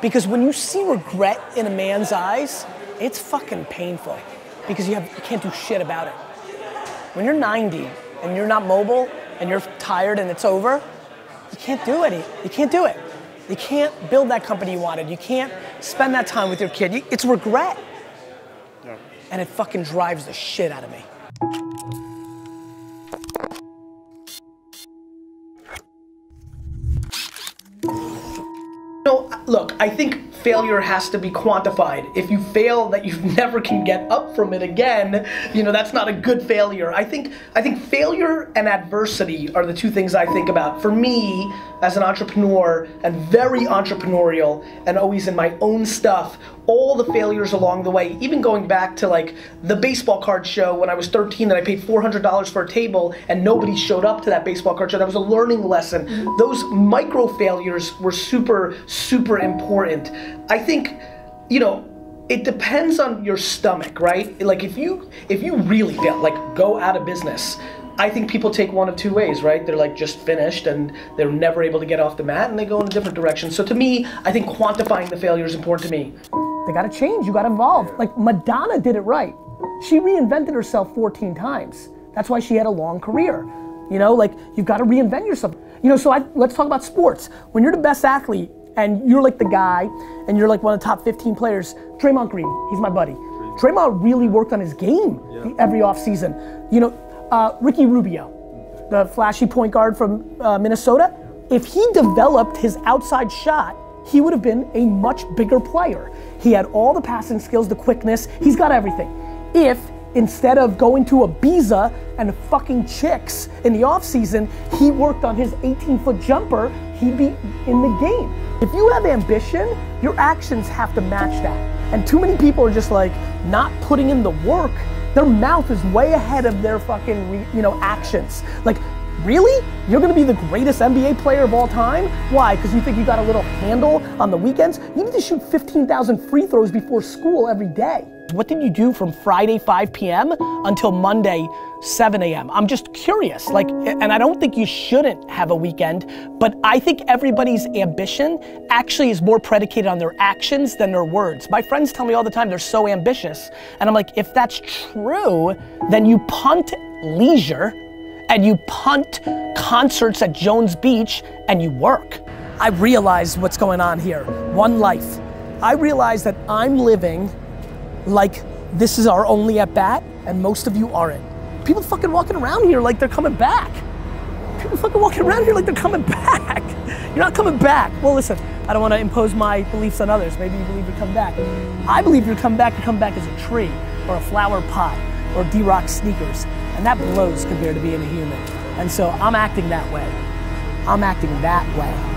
Because when you see regret in a man's eyes, it's fucking painful because you can't do shit about it. When you're 90 and you're not mobile and you're tired and it's over, you can't do it. You can't do it. You can't build that company you wanted. You can't spend that time with your kid. It's regret. Yeah. And it fucking drives the shit out of me. No, look, I think failure has to be quantified. If you fail that you never can get up from it again, you know, that's not a good failure. I think failure and adversity are the two things I think about. For me, as an entrepreneur and very entrepreneurial and always in my own stuff, all the failures along the way, even going back to like the baseball card show when I was 13 that I paid $400 for a table and nobody showed up to that baseball card show. That was a learning lesson. Those micro failures were super, super important. I think, you know, it depends on your stomach, right? Like if you really fail, like go out of business, I think people take one of two ways, right? They're like just finished and they're never able to get off the mat and they go in a different direction. So to me, I think quantifying the failure is important to me. They gotta change, you gotta evolve. Like Madonna did it right. She reinvented herself 14 times. That's why she had a long career. You know, like you've gotta reinvent yourself. You know, so let's talk about sports. When you're the best athlete and you're like the guy and you're like one of the top 15 players, Draymond Green, he's my buddy. Draymond really worked on his game every offseason. You know, Ricky Rubio, the flashy point guard from Minnesota, if he developed his outside shot, he would have been a much bigger player. He had all the passing skills, the quickness, he's got everything. If instead of going to Ibiza and fucking chicks in the off season, he worked on his 18-foot jumper, he'd be in the game. If you have ambition, your actions have to match that. And too many people are just like not putting in the work. Their mouth is way ahead of their fucking, actions. Like, really? You're gonna be the greatest NBA player of all time? Why? Because you think you got a little handle on the weekends? You need to shoot 15,000 free throws before school every day. What did you do from Friday 5 p.m. until Monday 7 a.m.? I'm just curious, like, and I don't think you shouldn't have a weekend, but I think everybody's ambition actually is more predicated on their actions than their words. My friends tell me all the time they're so ambitious, and I'm like, if that's true, then you punt leisure, and you punt concerts at Jones Beach, and you work. I realize what's going on here. One life. I realize that I'm living like this is our only at bat, and most of you aren't. People fucking walking around here like they're coming back. People fucking walking around here like they're coming back. You're not coming back. Well, listen, I don't want to impose my beliefs on others. Maybe you believe you come back. I believe you come back as a tree, or a flower pot, or D-Rock sneakers. And that blows compared to being a human. And so I'm acting that way. I'm acting that way.